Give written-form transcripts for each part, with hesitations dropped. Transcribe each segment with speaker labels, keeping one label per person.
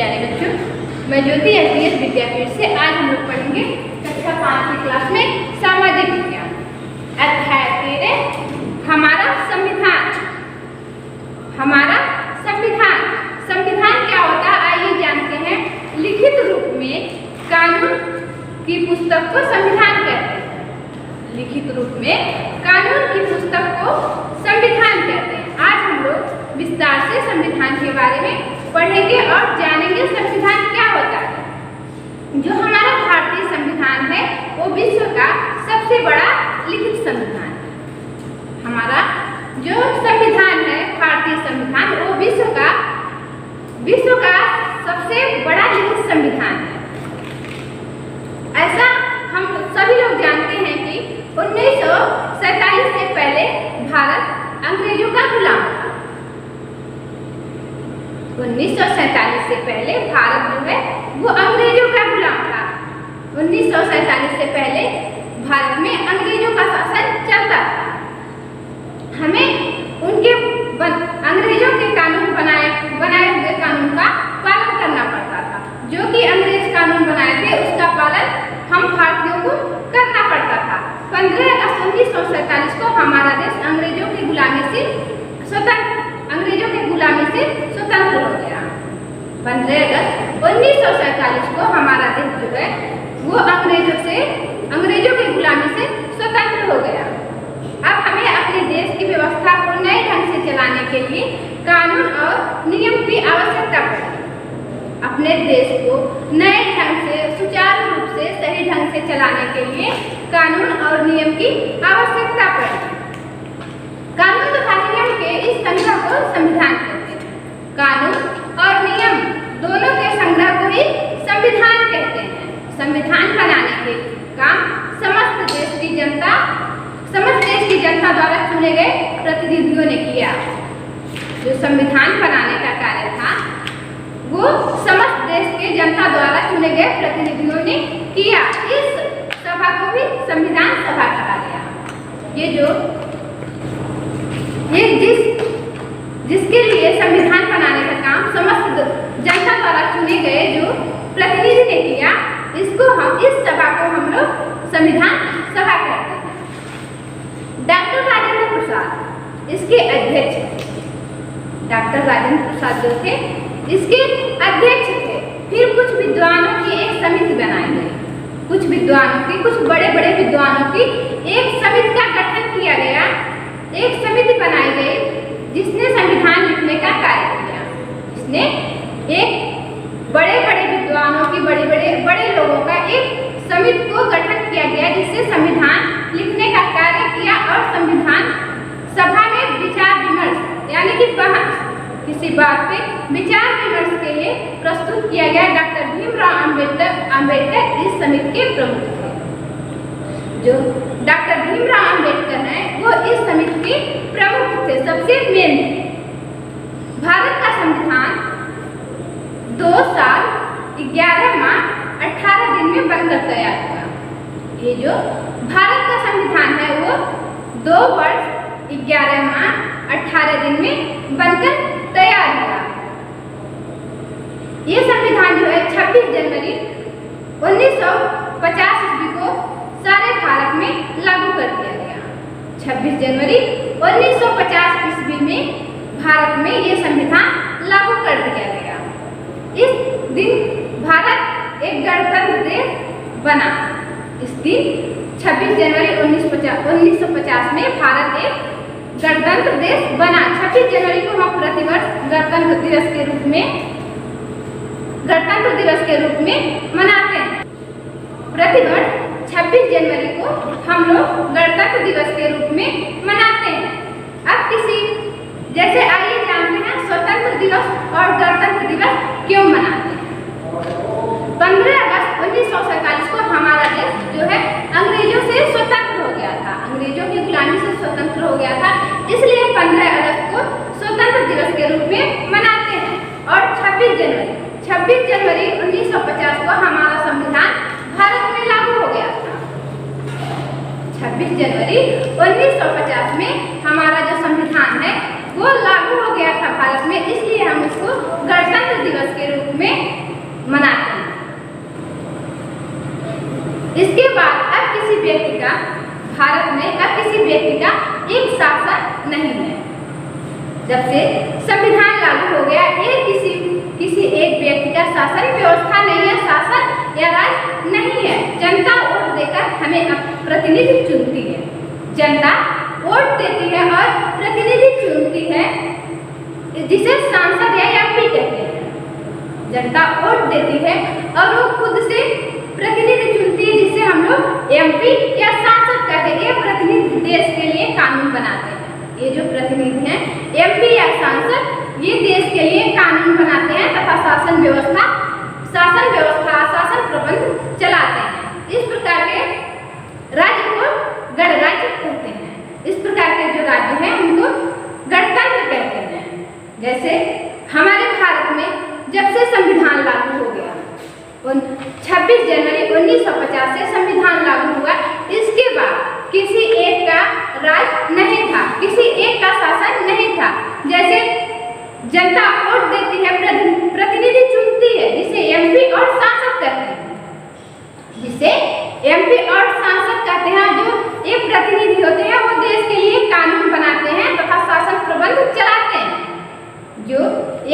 Speaker 1: प्यारे बच्चों, मैं ज्योति एसडीएस विद्यापीठ से आज हम लोग पढ़ेंगे कक्षा 5 की क्लास में सामाजिक विज्ञान अध्याय 13 हमारा संविधान। हमारा संविधान संविधान क्या होता है आइए जानते हैं। लिखित रूप में कानून की पुस्तक को संविधान कहते हैं। लिखित रूप में कानून की पुस्तक को संविधान कहते हैं। आज हम लोग विस्तार से संविधान के बारे में पढ़ेंगे और जानेंगे संविधान क्या होता है। जो हमारा भारतीय संविधान है वो विश्व का सबसे बड़ा लिखित संविधान है। हमारा जो संविधान है भारतीय संविधान वो विश्व का सबसे बड़ा लिखित संविधान है। ऐसा हम सभी लोग जानते हैं कि 1947 से पहले भारत अंग्रेजों का गुलाम था। 1947 से पहले भारत जो है वो अंग्रेजों का गुलाम था। 1947 से पहले भारत में अंग्रेजों का शासन चलता था। हमें उनके अंग्रेजों के कानून बनाए हुए कानून का पालन करना पड़ता था। जो कि अंग्रेज कानून बनाए थे उसका पालन हम भारतीयों को करना पड़ता था। 15 अगस्त 1947 को हमारा देश अंग्रेजों की गुलामी से स्वतंत्र हो गया। 15 अगस्त 1947 को हमारा देश जो है वो अंग्रेजों की गुलामी से स्वतंत्र हो गया। अब हमें अपने देश की व्यवस्था को नए ढंग से चलाने के लिए कानून और नियम की आवश्यकता पड़ी। अपने देश को नए ढंग से सुचारू रूप से सही ढंग से चलाने के लिए कानून और नियम की आवश्यकता पड़ी। कानून तथा नियम के इस संग्रह को संविधान कहते हैं। कानून और नियम दोनों के संग्रह को ही संविधान कहते हैं। संविधान बनाने के काम समस्त देश की जनता द्वारा चुने गए प्रतिनिधियों ने किया। जो संविधान बनाने का कार्य था वो समस्त देश के जनता द्वारा चुने गए प्रतिनिधियों ने किया। इस सभा को भी संविधान सभा कहा गया। जिसके लिए संविधान बनाने का काम समस्त जनता द्वारा चुने गए जो प्रतिनिधि ने किया, इस सभा को हम लोग संविधान सभा कहते हैं। डॉक्टर राजेंद्र प्रसाद इसके अध्यक्ष थे। डॉक्टर राजेंद्र प्रसाद जो थे इसके अध्यक्ष थे। फिर कुछ विद्वानों की एक समिति बनाई गई। कुछ बड़े बड़े विद्वानों की एक समिति का गठन किया गया। एक समिति बनाई गई जिसने संविधान लिखने का कार्य किया। जिसने एक बड़े बड़े विद्वानों की बड़े लोगों का एक समिति को गठन किया गया जिससे संविधान लिखने का कार्य किया। और संविधान सभा में विचार विमर्श यानी कि किसी बात पे विचार विमर्श के लिए प्रस्तुत किया गया। डॉक्टर भीमराव अंबेडकर इस समिति के प्रमुख थे। जो डॉक्टर भीमराव अंबेडकर हैं वो इस समिति के प्रमुख थे, सबसे मेन थे। भारत का संविधान 2 साल 11 माह 18 दिन में बनकर तैयार हुआ। ये जो भारत का संविधान है वो 2 वर्ष 11 माह 18 दिन में बनकर तैयार हुआ। ये संविधान जो है 26 जनवरी 1950 ईस्वी को सारे भारत में लागू कर दिया गया। 26 जनवरी 1950 ईस्वी में भारत में ये संविधान लागू कर दिया गया। इस दिन भारत एक गणतंत्र देश बना। इस दिन 26 जनवरी 1950 में भारत एक गणतंत्र देश बना। 26 जनवरी को हम प्रतिवर्ष गणतंत्र दिवस के रूप में मनाते हैं। प्रतिवर्ष 26 जनवरी को हम लोग गणतंत्र दिवस के रूप में मनाते हैं। अब जैसे आइए जानते हैं स्वतंत्र दिवस और गणतंत्र दिवस क्यों मनाते हैं। 15 अगस्त 1947 को हमारा देश जो है अंग्रेजों से स्वतंत्र हो गया था। अंग्रेजों की गुलामी से स्वतंत्र हो गया था, इसलिए 15 अगस्त को स्वतंत्र दिवस के रूप में मनाते हैं। और 26 जनवरी 1950 को हमारा संविधान भारत में लागू हो गया था। 26 जनवरी 1950 में हमारा जो संविधान है वो लागू हो गया था भारत में, इसलिए हम इसको गणतंत्र दिवस के रूप में इसके बाद अब किसी व्यक्ति का भारत में अब किसी व्यक्ति का एक शासन नहीं है। जब से संविधान लागू हो गया, किसी एक व्यक्ति का शासन व्यवस्था नहीं है, शासन या राज नहीं है। जनता वोट देकर हमें प्रतिनिधि चुनती है। जनता वोट देती है और प्रतिनिधि चुनती है, जिसे सांसद या एमपी कहते हैं। जनता वोट देती है और वो खुद से प्रतिनिधि चुनती है, जिसे हम लोग एमपी या सांसद कहते हैं। ये प्रतिनिधि देश के लिए कानून बनाते हैं। ये जो प्रतिनिधि हैं एमपी या सांसद, ये देश के लिए कानून बनाते हैं तथा शासन व्यवस्था शासन प्रबंध चलाते हैं। इस प्रकार के राज्य को गणराज्य कहते हैं। इस प्रकार के जो राज्य हैं उनको गणतंत्र कहते हैं। जैसे हमारे भारत में जब से संविधान लागू हो गया, 26 जनवरी 1950 से संविधान लागू हुआ। इसके बाद किसी एक का राज नहीं था, किसी एक का शासन नहीं था। जैसे जनता वोट देती है, प्रतिनिधि चुनती है, जिसे एमपी और सांसद कहते हैं। जिसे एमपी और सांसद कहते हैं। जो एक प्रतिनिधि होते हैं वो देश के लिए कानून बनाते हैं तथा शासन प्रबंध चलाते हैं। जो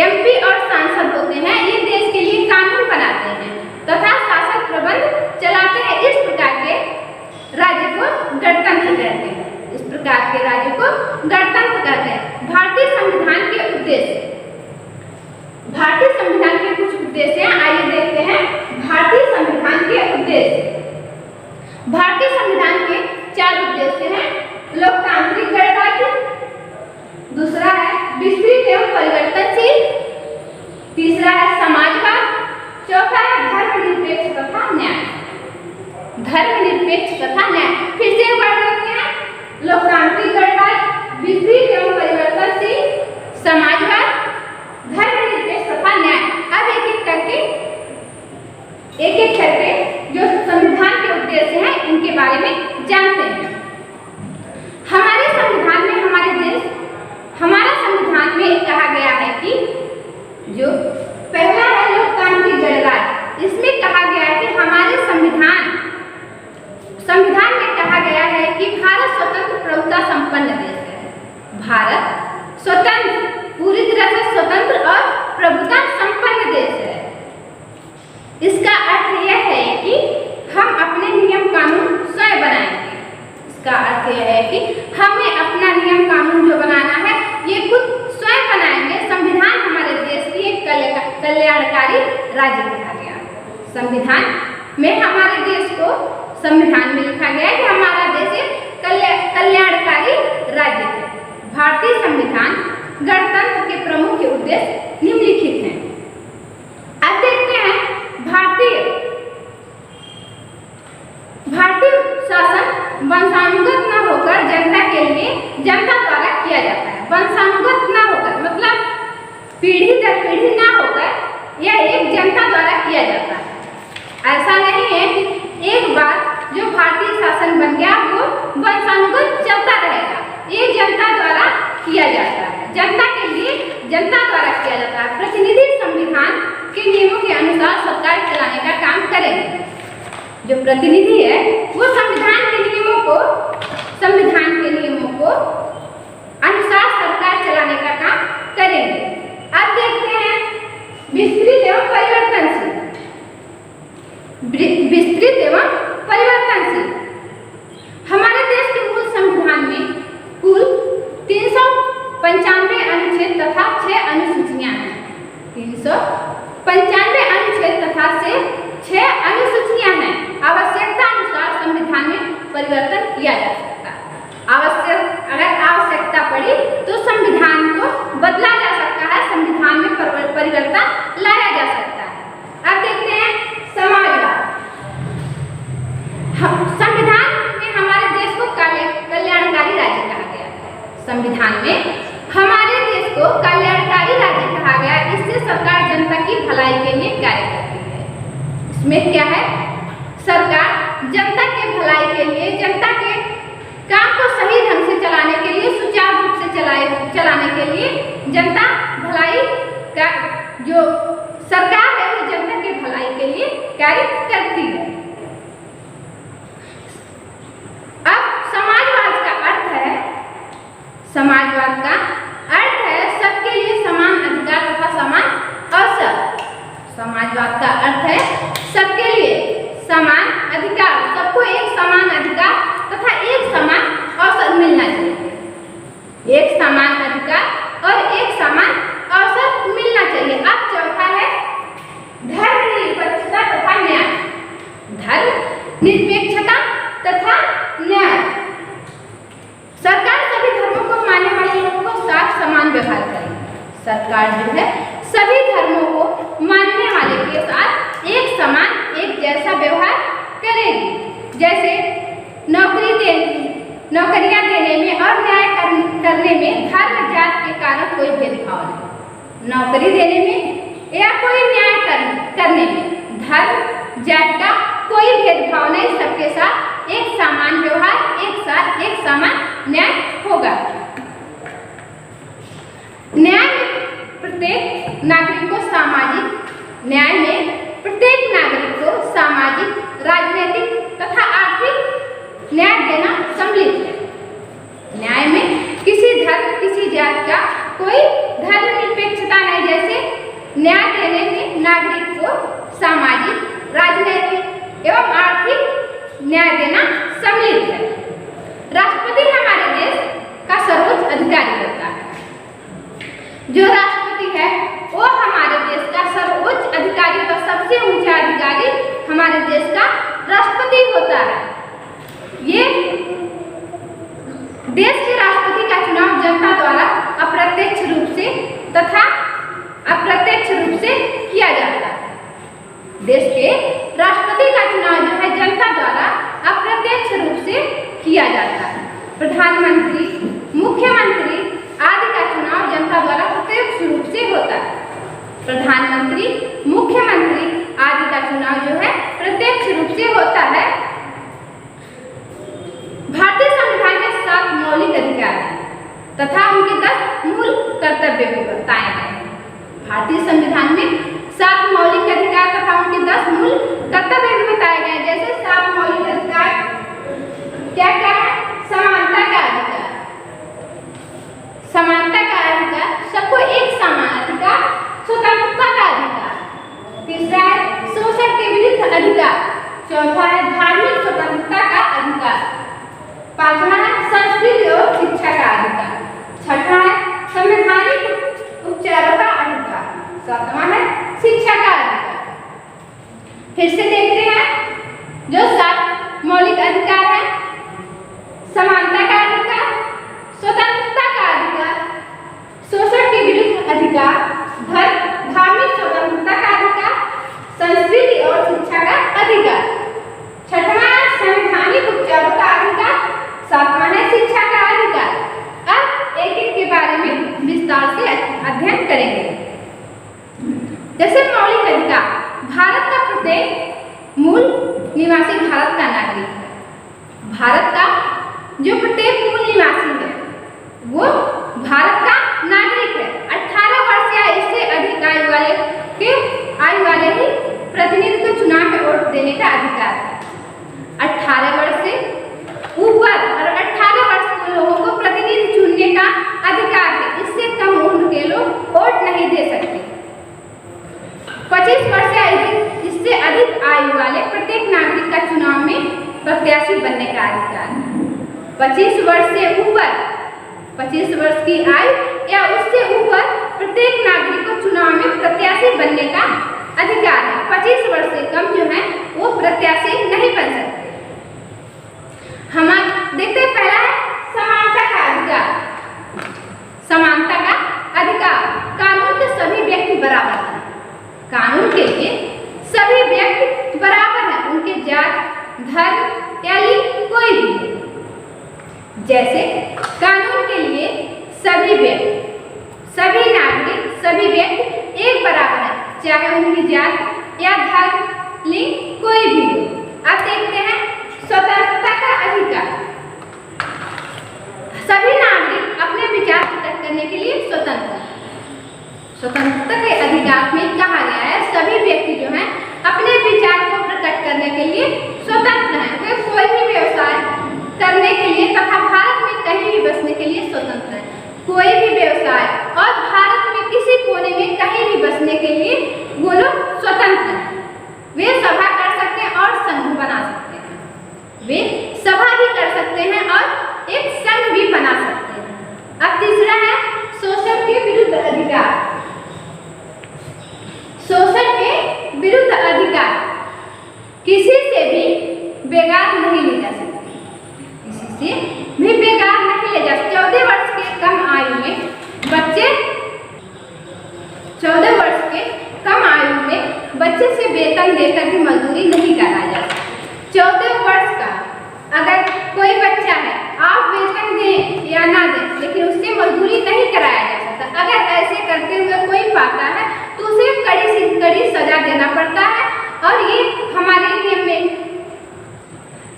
Speaker 1: एमपी और सांसद होते हैं ये देश के लिए कानून बनाते हैं तथा शासन प्रबंध चलाते हैं। इस प्रकार के राज्य को गणतंत्र कहते हैं। इस प्रकार के राज्य को गणतंत्र कहते हैं। भारतीय संविधान के उद्देश्य, भारतीय संविधान के कुछ उद्देश्य हैं, आइए देखते हैं। भारतीय संविधान के उद्देश्य, भारतीय संविधान के 4 उद्देश्य हैं। लोकतांत्रिक गणराज्य, दूसरा है विस्तृत एवं परिवर्तनशील, तीसरा है समाजवाद, चौथा है धर्मनिरपेक्ष तथा न्याय। धर्मनिरपेक्ष तथा न्याय, फिर से एक बार देखते हैं। लोकतांत्रिक गणराज्य, विस्तृत एवं परिवर्तनशील, समाजवाद, धर्मनिरपेक्ष तथा न्याय। अब एक एक करके जो संविधान के उद्देश्य हैं इनके बारे में जानते हैं। हमारे संविधान में हमारा संविधान में कहा गया है कि जो पहला है लोकतांत्रिक गणराज्य, इसमें कहा गया है कि हमारे संविधान में कहा गया है कि भारत स्वतंत्र प्रभुता संपन्न देश है। भारत स्वतंत्र, पूरी तरह से स्वतंत्र और प्रभुता संपन्न देश है। इसका अर्थ यह है कि हम अपने नियम कानून स्वयं बनाएंगे। इसका अर्थ यह है कि हमें अपना नियम कानून जो बनाना है ये खुद स्वयं बनाएंगे। संविधान हमारे देश की एक कल्याणकारी राज्य लिखा गया। संविधान में हमारे देश को संविधान में लिखा गया है कि हमारा देश एक कल्याणकारी राज्य है। भारतीय संविधान गणतंत्र के प्रमुख उद्देश्य निम्नलिखित हैं। अब देखते हैं भारतीय शासन वंशानुगत न होकर जनता द्वारा किया जाता है। वंशानुगत न होकर मतलब पीढ़ी दर पीढ़ी न होकर यह एक जनता द्वारा किया जाता है। ऐसा नहीं है कि एक बार जो भारतीय शासन बन गया वो वंशानुगत चलता रहेगा। ये जनता द्वारा किया जाता है, जनता के लिए जनता द्वारा किया जाता है। प्रतिनिधि संविधान के नियमों के अनुसार सरकार चलाने का काम करेंगे। जो प्रतिनिधि है वो संविधान के नियमों को अनुसार सरकार चलाने का काम करेंगे। अब देखते हैं विस्तृत एवं परिवर्तनशील। विस्तृत एवं परिवर्तनशील, हमारे देश के मूल संविधान में कुल 395 अनुच्छेद तथा 6 अनुसूचियां हैं। 395 अनुच्छेद तथा से 6 अनुसूचियां हैं। आवश्यकता अनुसार संविधान में परिवर्तन किया जा सकता है। अगर आवश्यकता पड़ी तो संविधान को बदला जा सकता है, संविधान में परिवर्तन लाया जा सकता है। अब देखते हैं समाजवाद। संविधान में हमारे देश को कल्याणकारी राज्य कहा गया है। संविधान में हमारे देश को कल्याणकारी राज्य कहा गया। इससे सरकार जनता की भलाई के लिए कार्य करती है। इसमें क्या है, सरकार जनता के भलाई के लिए, जनता के काम को सही ढंग से चलाने के लिए, सुचारू रूप से चलाने के लिए जनता भलाई का जो सरकार है वो जनता के भलाई के लिए कार्य करती है। समाजवाद का अर्थ है सबके लिए समान अधिकार तथा समान अवसर। समाजवाद का अर्थ है सबके लिए समान अधिकार, सबको एक समान अधिकार तथा एक समान अवसर मिलना चाहिए। एक समान अधिकार और एक समान अवसर मिलना चाहिए। अब चौथा है धर्मनिरपेक्षता तथा न्याय। धर्मनिरपेक्षता तथा न्याय। सरकार सभी धर्मों को मानने वाले लोगों को साथ समान व्यवहार करेगी। सरकार जो है सभी धर्मों को मानने वाले के साथ एक समान, एक जैसा व्यवहार करेगी। जैसे नौकरियां देने में और न्याय करने में धर्म जात के कारण कोई भेदभाव नहीं। नौकरी देने में या कोई न्याय करने में धर्म जात का कोई भेदभाव नहीं, सबके साथ एक समान व्यवहार, एक समान न्याय होगा। न्याय में प्रत्येक नागरिक को सामाजिक, राजनीतिक तथा आर्थिक न्याय देना सम्मिलित है। न्याय में किसी धर्म, किसी जात का कोई धर्मनिरपेक्षता नहीं। जैसे न्याय देने में नागरिक को सामाजिक, राजनीतिक एवं आर्थिक न्याय देना सम्मिलित है। राष्ट्रपति हमारे देश का सर्वोच्च अधिकारी होता है। जो राष्ट्रपति है वो हमारे देश का सर्वोच्च अधिकारी होता है। सबसे ऊंचा अधिकारी हमारे देश का राष्ट्रपति होता है। ये देश के राष्ट्रपति का चुनाव जनता द्वारा अप्रत्यक्ष रूप से तथा अप्रत्यक्ष रूप से किया जाता है। देश के राष्ट्रपति का चुनाव जो है जनता द्वारा अप्रत्यक्ष रूप से किया जाता है। प्रधानमंत्री, मुख्यमंत्री आदि का चुनाव जनता द्वारा प्रत्यक्ष रूप से होता है। प्रधानमंत्री, मुख्यमंत्री आदि का चुनाव जो है प्रत्यक्ष रूप से होता है। भारतीय संविधान में 7 मौलिक अधिकार हैं तथा उनके 10 मूल कर्तव्य भी बताए गए हैं। भारतीय संविधान में 7 मौलिक अधिकार तथा उनके 10 मूल कर्तव्य भी बताए गए हैं। जैसे 7 मौलिक अधिकार क्या क्या है? समानता का अधिकार, समानता का अधिकार, सबको एक समान अधिकार, स्वतंत्रता का अधिकार। तीसरा है शोषण के विरुद्ध अधिकार। चौथा है धार्मिक स्वतंत्रता का अधिकार। पांचवा है संस्कृति और शिक्षा का अधिकार। छठा है संवैधानिक उपचारों का अधिकार। सातवां है शिक्षा का अधिकार। फिर से देखते हैं जो 7 मौलिक अधिकार है। समानता का अधिकार, स्वतंत्रता का अधिकार, शोषण के विरुद्ध अधिकार, धार्मिक स्वतंत्रता का अधिकार, संस्कृति और शिक्षा का अधिकार। छठवां है संवैधानिक उपचारों का अधिकार। सातवां है शिक्षा का अधिकार। अब एक एक के बारे में विस्तार से अध्ययन करेंगे। जैसे मौलिक अधिकार, भारत का प्रत्येक मूल निवासी भारत का नागरिक है। भारत का जो प्रत्येक मूल निवासी है वो भारत का नागरिक है। 18 वर्ष या इससे अधिक आयु वाले ही प्रतिनिधि को चुनाव में वोट देने का अधिकार है। 18 वर्ष से ऊपर और 18 वर्ष के लोगों को प्रतिनिधि चुनने का अधिकार है। इससे कम उम्र के लोग वोट नहीं दे सकते। 25 वर्ष या इससे अधिक आयु वाले प्रत्येक नागरिक का चुनाव में प्रत्याशी बनने का अधिकार है। 25 वर्ष से ऊपर, 25 वर्ष की आयु या उससे ऊपर प्रत्येक नागरिक को चुनाव में प्रत्याशी बनने का अधिकार है। 25 वर्ष से कम जो है वो प्रत्याशी नहीं बन सकते। हम देखते हैं पहला है समानता का अधिकार। समानता का अधिकार, कानून के सभी व्यक्ति बराबर हैं। कानून के लिए सभी व्यक्ति बराबर हैं, उनके जात, धर्म या लिंग कोई भी। जैसे कानून के लिए सभी व्यक्ति, सभी नागरिक, सभी व्यक्ति एक बराबर है, चाहे उनकी जात या धर्म, लिंग कोई भी हो। अब देखते हैं स्वतंत्रता का अधिकार। सभी नागरिक अपने विचार प्रकट करने के लिए स्वतंत्र हैं। स्वतंत्रता के अधिकार में कहा गया है सभी व्यक्ति जो हैं अपने विचार को प्रकट करने के लिए स्वतंत्र हैं। वे कोई भी व्यवसाय करने के लिए तथा भारत में कहीं भी बसने के लिए स्वतंत्र हैं। बेगार नहीं ले जा सकते, किसी से भी बेगार नहीं ले जा सकते। 14 वर्ष के कम आयु में बच्चे 14 वर्ष के कम आयु में बच्चे से वेतन देकर भी मजदूरी नहीं कराया जा सकता। 14 वर्ष का अगर कोई बच्चा है, आप वेतन दें या ना दें, लेकिन उससे मजदूरी नहीं कराया जा सकता। अगर ऐसे करते हुए कोई पाता है तो उसे कड़ी से कड़ी सजा देना पड़ता है, और ये हमारे नियम में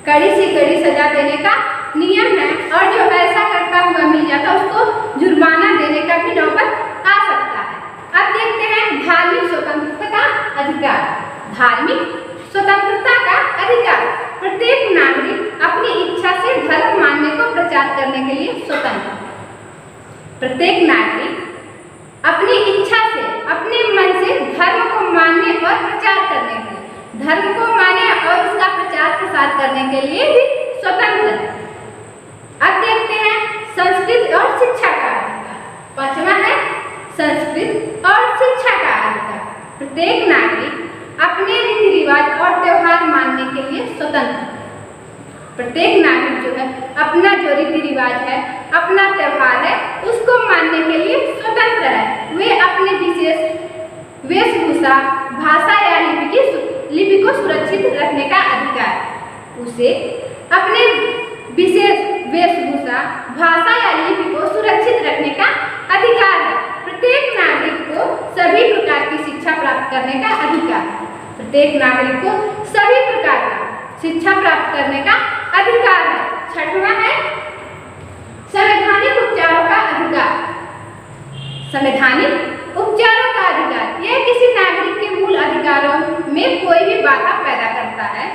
Speaker 1: कड़ी से कड़ी सजा देने का नियम है। और जो ऐसा करता हुआ मिल जाता है उसको जुर्माना देने का भी नौबत आ सकता है। अब देखते हैं धार्मिक स्वतंत्रता का अधिकार। धार्मिक स्वतंत्रता का अधिकार। प्रत्येक नागरिक अपनी इच्छा से धर्म मानने को प्रचार करने के लिए स्वतंत्र। प्रत्येक नागरिक अपनी इच्छा से, अपने मन से धर्म को मानने और प्रचार करने के लिए, धर्म को माने और उसका प्रचार प्रसार करने के लिए भी स्वतंत्र है। अब देखते हैं संस्कृति और शिक्षा का अधिकार। पांचवा है संस्कृति और शिक्षा का अधिकार। प्रत्येक नागरिक अपने रीति रिवाज और त्योहार मानने के लिए स्वतंत्र। प्रत्येक नागरिक जो है अपना जो रीति रिवाज है, अपना त्योहार है, उसको मानने के लिए स्वतंत्र है। वे अपने विशेष वेशभूषा, भाषा या लिपि को सुरक्षित रखने का अधिकार। उसे अपने विशेष वेशभूषा, भाषा या लिपि को सुरक्षित रखने का अधिकार है। प्रत्येक नागरिक को सभी प्रकार की शिक्षा प्राप्त करने का अधिकार। प्रत्येक नागरिक को सभी प्रकार का शिक्षा प्राप्त करने का अधिकार है। छठवां है संवैधानिक उपचारों का अधिकार। संवैधानिक उपचारों का अधिकार यह किसी नागरिक के मूल अधिकारों में कोई भी बाधा पैदा करता है।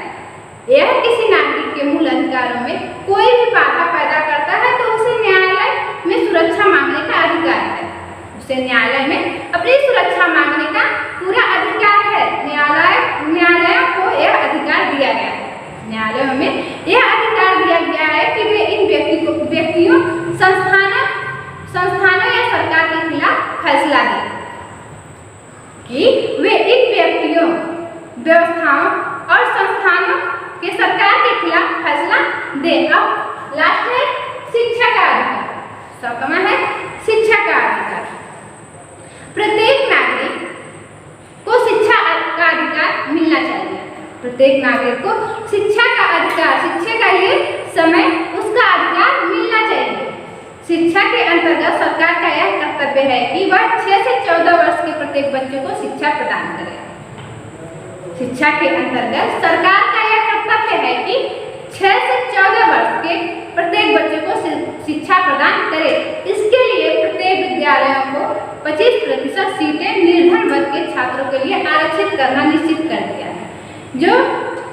Speaker 1: यह किसी नागरिक के मूल अधिकारों में कोई भी बाधा पैदा करता है तो उसे न्यायालय में सुरक्षा मांगने का अधिकार है। उसे न्यायालय में अपनी सुरक्षा मांगने का पूरा अधिकार है। न्यायालयों को यह अधिकार दिया गया है। न्यायालयों में यह अधिकार दिया गया है कि वे इन व्यक्तियों, संस्थानों या सरकार के खिलाफ फैसला दें, कि वे इन व्यक्तियों, व्यवस्थाओं और संस्थानों के सरकार के खिलाफ फैसला दें। अब लास्ट है शिक्षा का अधिकार। 7वां है शिक्षा का अधिकार। प्रत्येक नागरिक को शिक्षा का अधिकार मिलना चाहिए। प्रत्येक नागरिक को शिक्षा का अधिकार, शिक्षा का लिए समय उसका अधिकार मिलना चाहिए। शिक्षा के अंतर्गत सरकार का यह कर्तव्य है कि वह 6 से 14 वर्ष के प्रत्येक बच्चे को शिक्षा प्रदान करे। शिक्षा के अंतर्गत सरकार का यह कर्तव्य है कि 6 से 14 वर्ष के प्रत्येक बच्चे को शिक्षा प्रदान करे। इसके लिए प्रत्येक विद्यालयों को 25% सीटें निर्धन वर्ग के छात्रों के लिए आरक्षित करना निश्चित कर दिया है। जो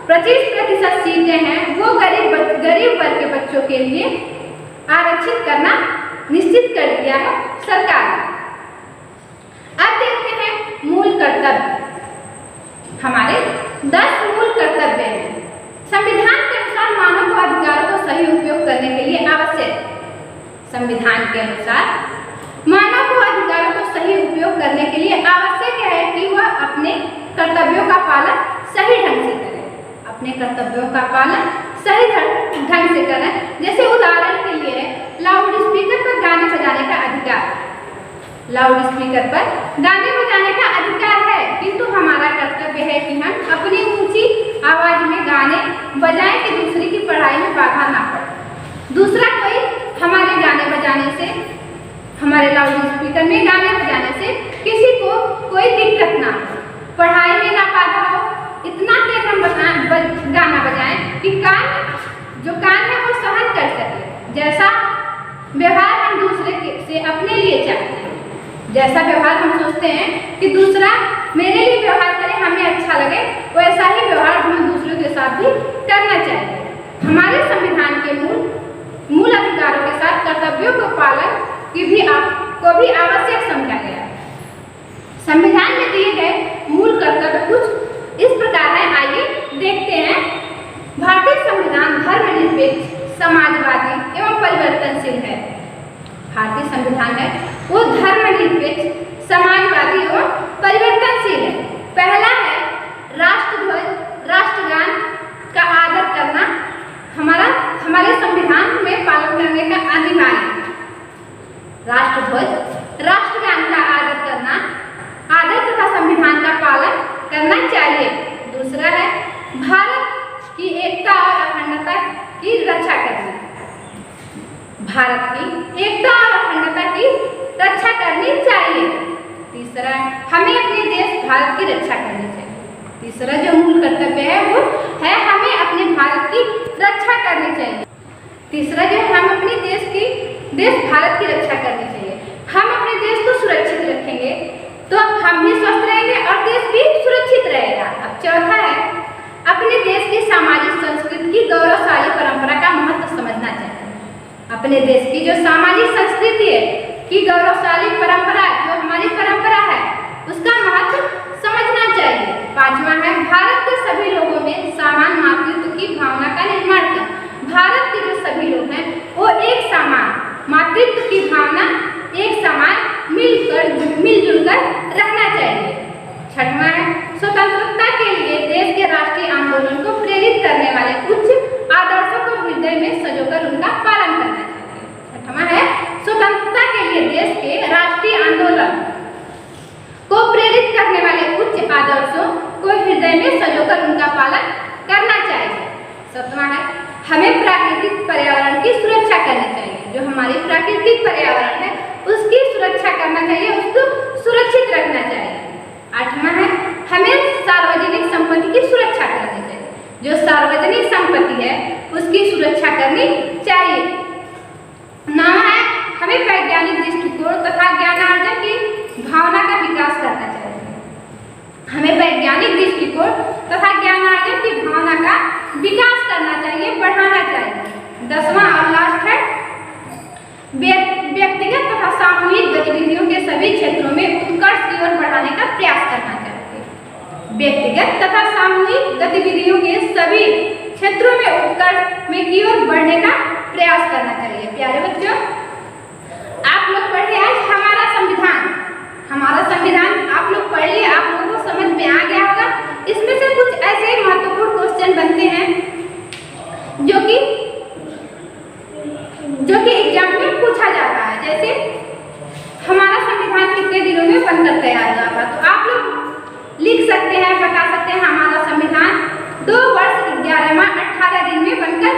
Speaker 1: 25% सीटें हैं वो गरीब वर्ग के बच्चों के लिए आरक्षित करना निश्चित कर दिया है सरकार ने। अब देखते हैं मूल कर्तव्य। हमारे 10 मूल कर्तव्य हैं। संविधान के अनुसार मानव को अधिकारों को सही उपयोग करने के लिए आवश्यक। संविधान के अनुसार मानव को अधिकारों को सही उपयोग करने के लिए आवश्यक है कि वह अपने कर्तव्यों का पालन सही ढंग से करें। अपने कर्तव्यों का पालन सही ढंग से करें। जैसे उदाहरण के लिए लाउड स्पीकर पर गाने बजाने का अधिकार। लाउड स्पीकर पर गाने बजाने का अधिकार है, किंतु हमारा कर्तव्य है कि हम अपनी ऊंची आवाज में गाने बजाएं कि दूसरे की पढ़ाई में बाधा ना पड़े। दूसरा कोई हमारे गाने बजाने से, हमारे लाउड स्पीकर में गाने बजाने से किसी को कोई दिक्कत ना हो, पढ़ाई में ना बाधा हो। इतना तेज हम गाना बजाएं कि जो कान है वो सहन कर सके। जैसा व्यवहार हम दूसरे से अपने लिए चाहते हैं, जैसा व्यवहार हम सोचते हैं कि दूसरा मेरे लिए व्यवहार करे, हमें अच्छा लगे, वैसा ही व्यवहार हमें दूसरों के साथ भी करना चाहिए। हमारे संविधान के मूल अधिकारों के साथ कर्तव्यों को पालन की भी आपको भी आवश्यक समझा गया। संविधान में दिए गए मूल कर्तव्य कुछ इस प्रकार है, आइए देखते हैं। भारतीय संविधान धर्मनिरपेक्ष, समाजवादी एवं परिवर्तनशील है। भारतीय संविधान है वो धर्मनिरपेक्ष, समाजवादी एवं परिवर्तनशील है। पहला है राष्ट्रध्वज, राष्ट्रगान का आदर करना एकता और अखंडता की रक्षा करनी। भारत की एकता और अखंडता की रक्षा करनी चाहिए। तीसरा, हमें अपने देश भारत की रक्षा करनी चाहिए। तीसरा जो मूल कर्तव्य है वो है हमें अपने भारत की रक्षा करनी चाहिए। तीसरा जो है हम अपने देश भारत की रक्षा करनी चाहिए। हम अपने देश को सुरक्षित रखेंगे तो हम भी स्वस्थ रहेंगे और देश भी सुरक्षित रहेगा। अब चौथा है अपने देश की सामाजिक संस्कृति की गौरवशाली परंपरा का महत्व समझना चाहिए। अपने देश की जो सामाजिक संस्कृति है की गौरवशाली परंपरा जो हमारी परंपरा है उसका महत्व समझना चाहिए। पांचवा है भारत के सभी लोगों में समान मातृत्व की भावना का निर्माण कर। भारत के जो सभी लोग हैं वो एक समान मातृत्व की भावना एक समान मिलजुल कर रहना चाहिए। छठवां है स्वतंत्रता के लिए देश के राष्ट्रीय आंदोलन को प्रेरित करने वाले उच्च आदर्शों को हृदय में संजोकर उनका पालन करना चाहिए। छठवां है स्वतंत्रता के लिए देश के राष्ट्रीय आंदोलन को प्रेरित करने वाले उच्च आदर्शों को हृदय में संजोकर उनका पालन करना चाहिए। सातवां है हमें प्राकृतिक पर्यावरण की सुरक्षा करनी चाहिए। जो हमारी प्राकृतिक पर्यावरण है उसकी सुरक्षा करना चाहिए, उसको सुरक्षित रखना चाहिए। आठवां है हमें सार्वजनिक संपत्ति की सुरक्षा करनी चाहिए। जो सार्वजनिक संपत्ति है उसकी सुरक्षा करनी चाहिए। नौवां है हमें वैज्ञानिक दृष्टिकोण तथा ज्ञानार्जन की भावना का विकास करना चाहिए। हमें वैज्ञानिक दृष्टिकोण तथा ज्ञानार्जन की भावना का विकास करना चाहिए, बढ़ाना चाहिए। 10वां और लास्ट है व्यक्तिगत तथा सामूहिक गतिविधियों के सभी क्षेत्रों में उत्कर्ष की ओर बढ़ाने का प्रयास करना चाहिए। व्यक्तिगत तथा सामूहिक गतिविधियों के सभी क्षेत्रों में उत्कर्ष में की ओर बढ़ने का प्रयास करना चाहिए। प्यारे बच्चों, आप लोग पढ़े आज हमारा संविधान आप लोग पढ़ लिए, आप लोगों को समझ में आ गया होगा। इसमें से कुछ ऐसे महत्वपूर्ण क्वेश्चन बनते हैं जो कि एग्जाम में पूछा जाता है। जैसे हमारा संविधान कितने दिनों में बनकर तैयार हुआ था, तो आप लोग लिख सकते हैं, बता सकते हैं हमारा संविधान 2 वर्ष 11 माह 18 दिन में बनकर